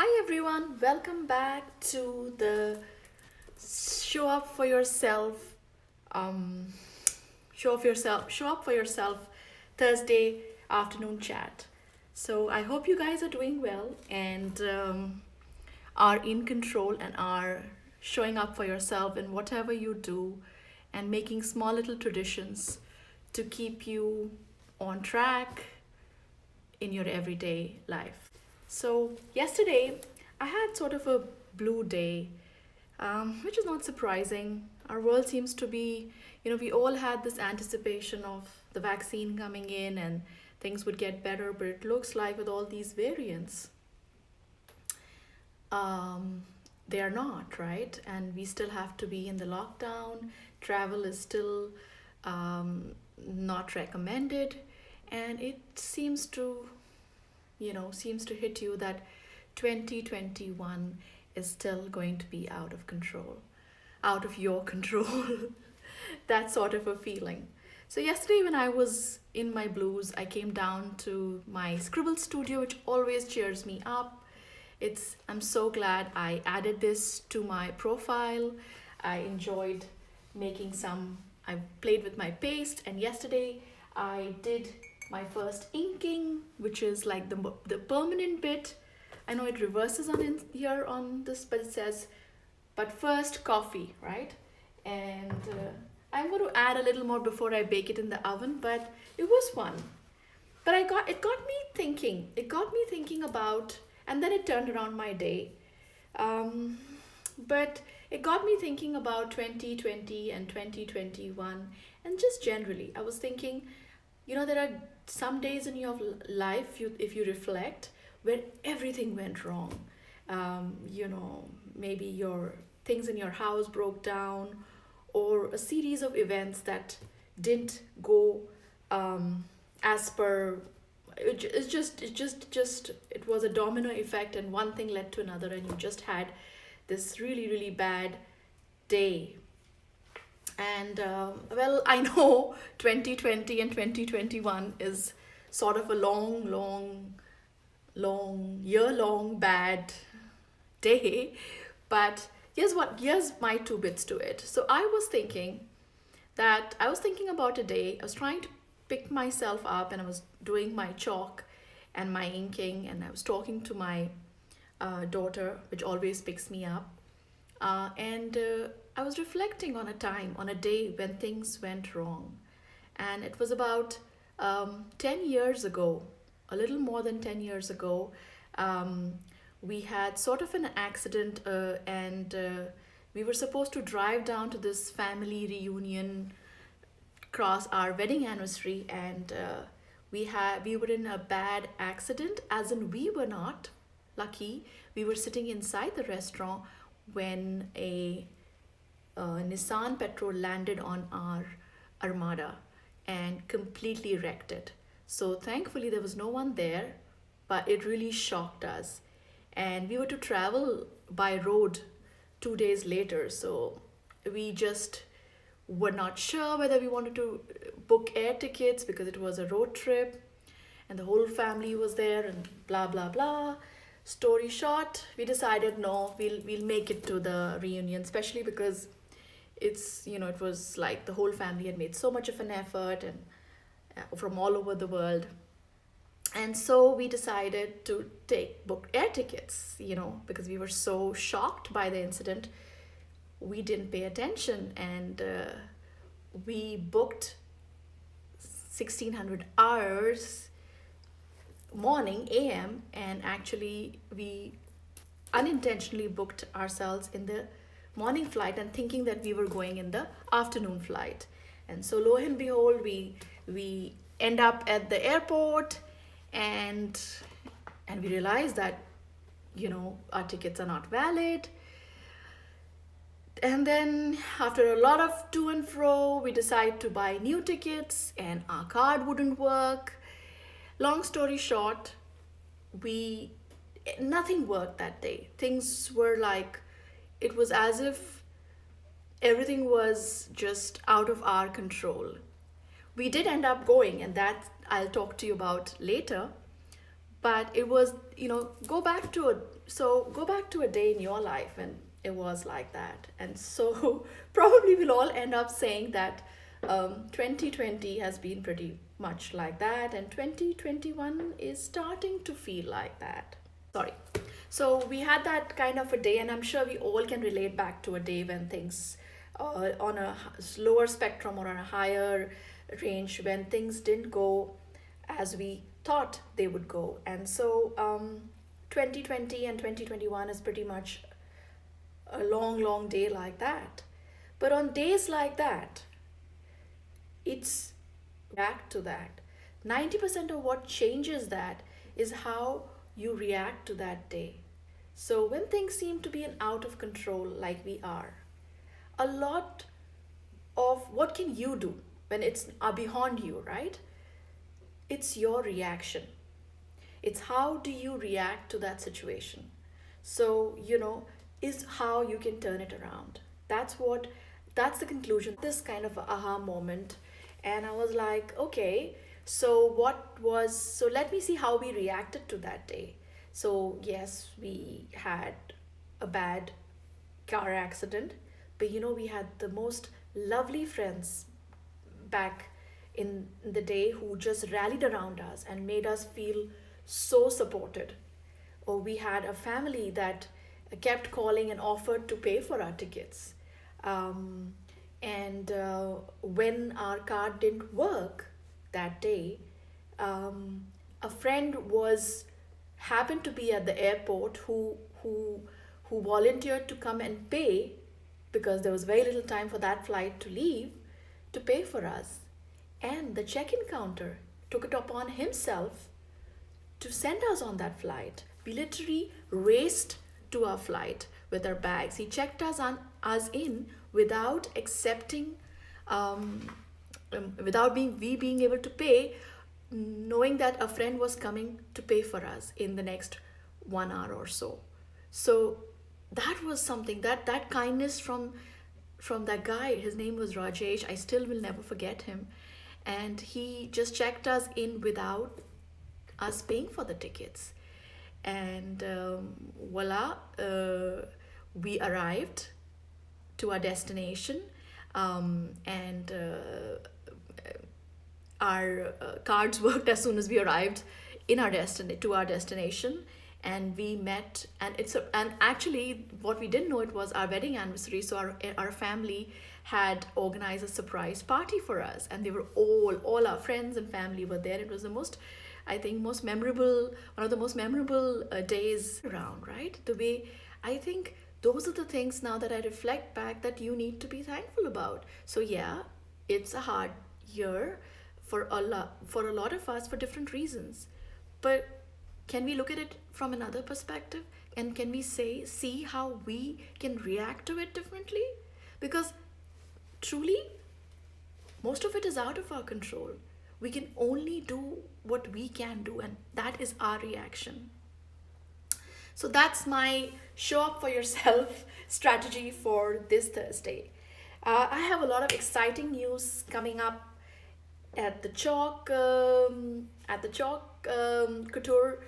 Hi everyone, welcome back to the Show Up for Yourself, um, Show Up for Yourself Thursday afternoon chat. So I hope you guys are doing well and are in control and are showing up for yourself in whatever you do and making small little traditions to keep you on track in your everyday life. So, yesterday I had sort of a blue day, which is not surprising. Our world seems to be, we all had this anticipation of the vaccine coming in and things would get better, but it looks like with all these variants, um, they are not, right? And we still have to be in the lockdown. Travel is still not recommended. And it seems to hit you that 2021 is still going to be out of control, out of your control. That sort of a feeling. So, yesterday, when I was in my blues, I came down to my scribble studio, which always cheers me up. I'm so glad I added this to my profile. I enjoyed making some, I played with my paste, and yesterday I did my first inking, which is like the permanent bit. I know it reverses on in here on this, but it says, but first coffee, right? And I'm going to add a little more before I bake it in the oven, but it was fun. But it got me thinking. It got me thinking about, and then it turned around my day. Um, but it got me thinking about 2020 and 2021, and just generally, I was thinking, there are some days in your life, if you reflect, where everything went wrong. Maybe your things in your house broke down, or a series of events that didn't go as per. It was a domino effect, and one thing led to another, and you just had this really, really bad day. And well, I know 2020 and 2021 is sort of a year long bad day. But here's my two bits to it. So I was thinking about a day, I was trying to pick myself up and I was doing my chalk and my inking, and I was talking to my daughter, which always picks me up. And I was reflecting on on a day when things went wrong. And it was about 10 years ago, a little more than 10 years ago. Um, we had sort of an accident, and we were supposed to drive down to this family reunion cross our wedding anniversary, and we were in a bad accident, as in we were not lucky. We were sitting inside the restaurant when a Nissan Petrol landed on our Armada and completely wrecked it. So thankfully there was no one there, but it really shocked us. And we were to travel by road 2 days later, so we just were not sure whether we wanted to book air tickets because it was a road trip and the whole family was there and blah blah blah. Story short, we decided no, we'll make it to the reunion, especially because it was like the whole family had made so much of an effort, and from all over the world. And so we decided to take book air tickets, because we were so shocked by the incident. We didn't pay attention, and we booked 1600 hours morning AM, and actually we unintentionally booked ourselves in the morning flight and thinking that we were going in the afternoon flight. And so lo and behold, we end up at the airport, and we realize that our tickets are not valid. And then after a lot of to and fro, we decide to buy new tickets, and our card wouldn't work. Long story short, we nothing worked that day. Things were like, it was as if everything was just out of our control. We did end up going, and that I'll talk to you about later. But it was, go back to a day in your life when it was like that. And so probably we'll all end up saying that 2020 has been pretty much like that, and 2021 is starting to feel like that. Sorry. So we had that kind of a day, and I'm sure we all can relate back to a day when things on a lower spectrum or on a higher range, when things didn't go as we thought they would go. And so 2020 and 2021 is pretty much a long, long day like that. But on days like that, it's back to that. 90% of what changes that is how you react to that day. So when things seem to be an out of control like we are, a lot of what can you do when it's beyond you, right? It's your reaction. It's how do you react to that situation. So, is how you can turn it around. That's the conclusion. This kind of aha moment. And I was like, okay, so let me see how we reacted to that day. So, yes, we had a bad car accident, but we had the most lovely friends back in the day who just rallied around us and made us feel so supported. Or we had a family that kept calling and offered to pay for our tickets. Um, and when our card didn't work that day, um, a friend was happened to be at the airport who volunteered to come and pay, because there was very little time for that flight to leave, to pay for us. And the check-in counter took it upon himself to send us on that flight. We literally raced to our flight with our bags. He checked us in without accepting, without being able to pay, knowing that a friend was coming to pay for us in the next 1 hour or so. So that was something, that kindness from that guy. His name was Rajesh. I still will never forget him. And he just checked us in without us paying for the tickets. And voila, we arrived to our destination, and our cards worked as soon as we arrived to our destination. And we met, and and actually what we didn't know, it was our wedding anniversary. So our family had organized a surprise party for us, and they were all our friends and family were there. It was the most, I think, one of the most memorable days around, right? The way, I think those are the things now that I reflect back that you need to be thankful about. So yeah, it's a hard year for a lot of us for different reasons. But can we look at it from another perspective? And can we see how we can react to it differently? Because truly, most of it is out of our control. We can only do what we can do, and that is our reaction. So that's my show up for yourself strategy for this Thursday. I have a lot of exciting news coming up at the Chalk Couture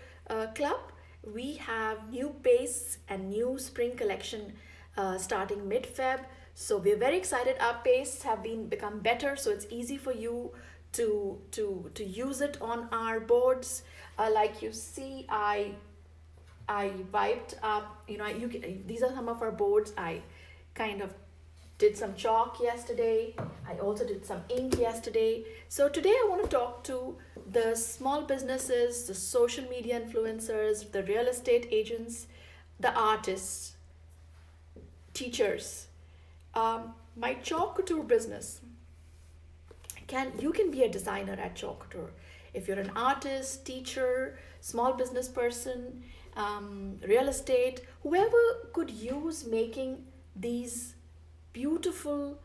Club. We have new pastes and new spring collection starting mid-Feb. So we're very excited. Our pastes have become better, so it's easy for you to use it on our boards. Like you see, I wiped up. These are some of our boards. I kind of did some chalk yesterday. I also did some ink yesterday. So today I want to talk to the small businesses, the social media influencers, the real estate agents, the artists, teachers. My Chalk Couture business, you can be a designer at Chalk Couture. If you're an artist, teacher, small business person, real estate, whoever could use making these beautiful,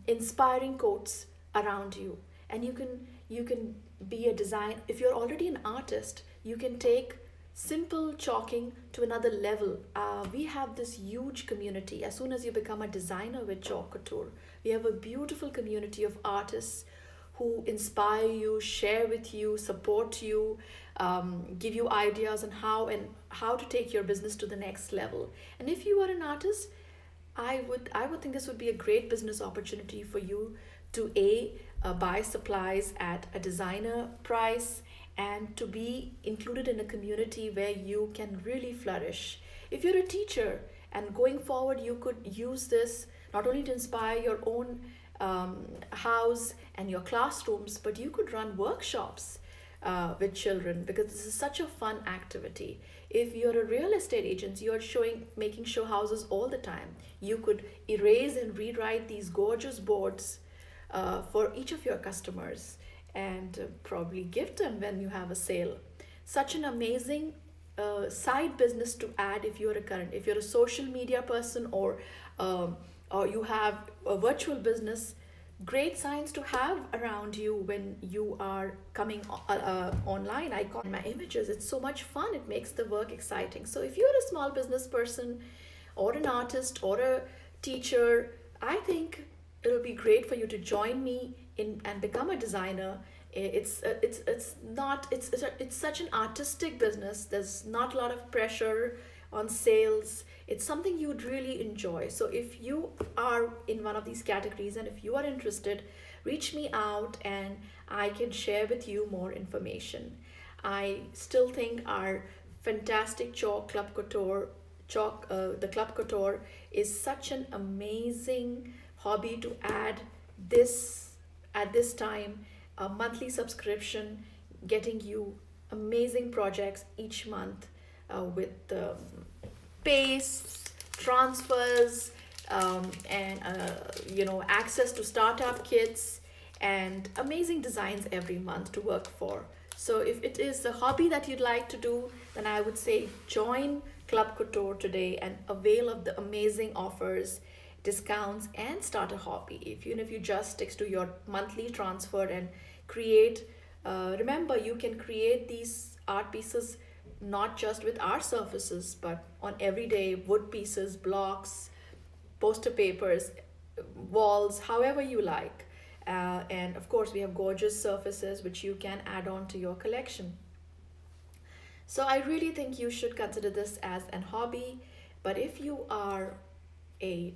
inspiring quotes around you. And you can be a design. If you're already an artist, you can take simple chalking to another level. We have this huge community. As soon as you become a designer with Chalk Couture, we have a beautiful community of artists who inspire you, share with you, support you, give you ideas on how to take your business to the next level. And if you are an artist, I would think this would be a great business opportunity for you to buy supplies at a designer price, and to be included in a community where you can really flourish. If you're a teacher and going forward, you could use this not only to inspire your own house and your classrooms, but you could run workshops with children, because this is such a fun activity. If you're a real estate agent, you're making show houses all the time. You could erase and rewrite these gorgeous boards for each of your customers, and probably gift them when you have a sale. Such an amazing side business to add if you're a social media person, um, or you have a virtual business. Great signs to have around you when you are coming online. I call my images. It's so much fun. It makes the work exciting. So if you're a small business person, or an artist, or a teacher, I think it'll be great for you to join me in and become a designer. It's not it's such an artistic business. There's not a lot of pressure on sales. It's something you would really enjoy. So if you are in one of these categories, and if you are interested, reach me out and I can share with you more information. I still think our fantastic chalk club couture chalk the club couture is such an amazing hobby to add this at this time. A monthly subscription getting you amazing projects each month, with pace transfers, and access to startup kits and amazing designs every month to work for. So if it is a hobby that you'd like to do, then I would say join Club Couture today and avail of the amazing offers, discounts, and start a hobby. If you just stick to your monthly transfer and create, remember, you can create these art pieces not just with our surfaces, but on everyday wood pieces, blocks, poster papers, walls, however you like. And of course, we have gorgeous surfaces which you can add on to your collection. So I really think you should consider this as an hobby. But if you are a,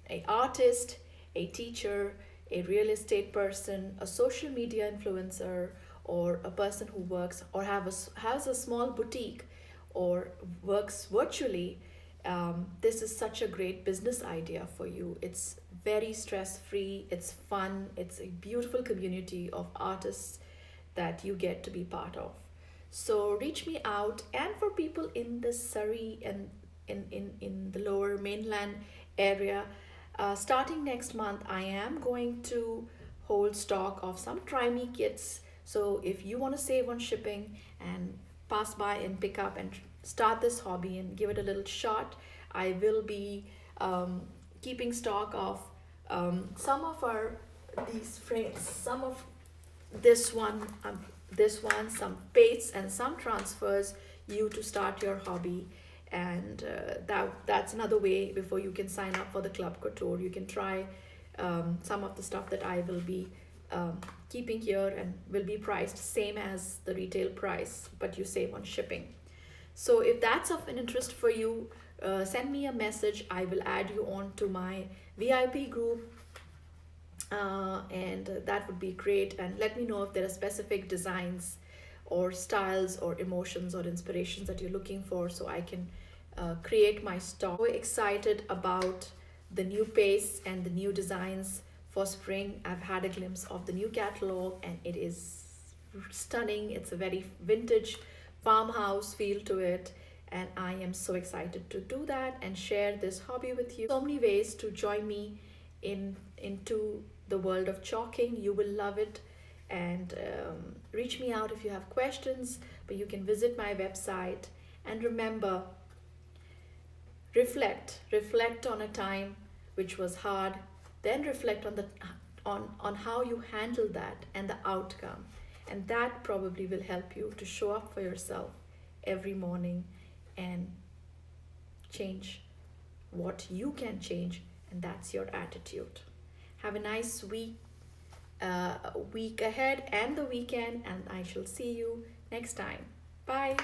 a artist, a teacher, a real estate person, a social media influencer, or a person who works or has a small boutique or works virtually, this is such a great business idea for you. It's very stress free, it's fun, it's a beautiful community of artists that you get to be part of. So reach me out. And for people in the Surrey and in the lower mainland area, starting next month, I am going to hold stock of some Try Me kits. So if you want to save on shipping and pass by and pick up and start this hobby and give it a little shot, I will be keeping stock of some of these frames, some of this one, some pates and some transfers you to start your hobby. And that's another way. Before you can sign up for the Club Couture, you can try some of the stuff that I will be keeping here, and will be priced same as the retail price, but you save on shipping. So if that's of an interest for you, send me a message. I will add you on to my VIP group, and that would be great. And let me know if there are specific designs or styles or emotions or inspirations that you're looking for, so I can create my stock. So excited about the new pace and the new designs for spring. I've had a glimpse of the new catalog and it is stunning. It's a very vintage farmhouse feel to it, and I am so excited to do that and share this hobby with you. So many ways to join me into the world of chalking. You will love it. And reach me out if you have questions, but you can visit my website. And remember, reflect on a time which was hard, then reflect on how you handle that and the outcome, and that probably will help you to show up for yourself every morning and change what you can change, and that's your attitude. Have a nice week, week ahead and the weekend, and I shall see you next time. Bye.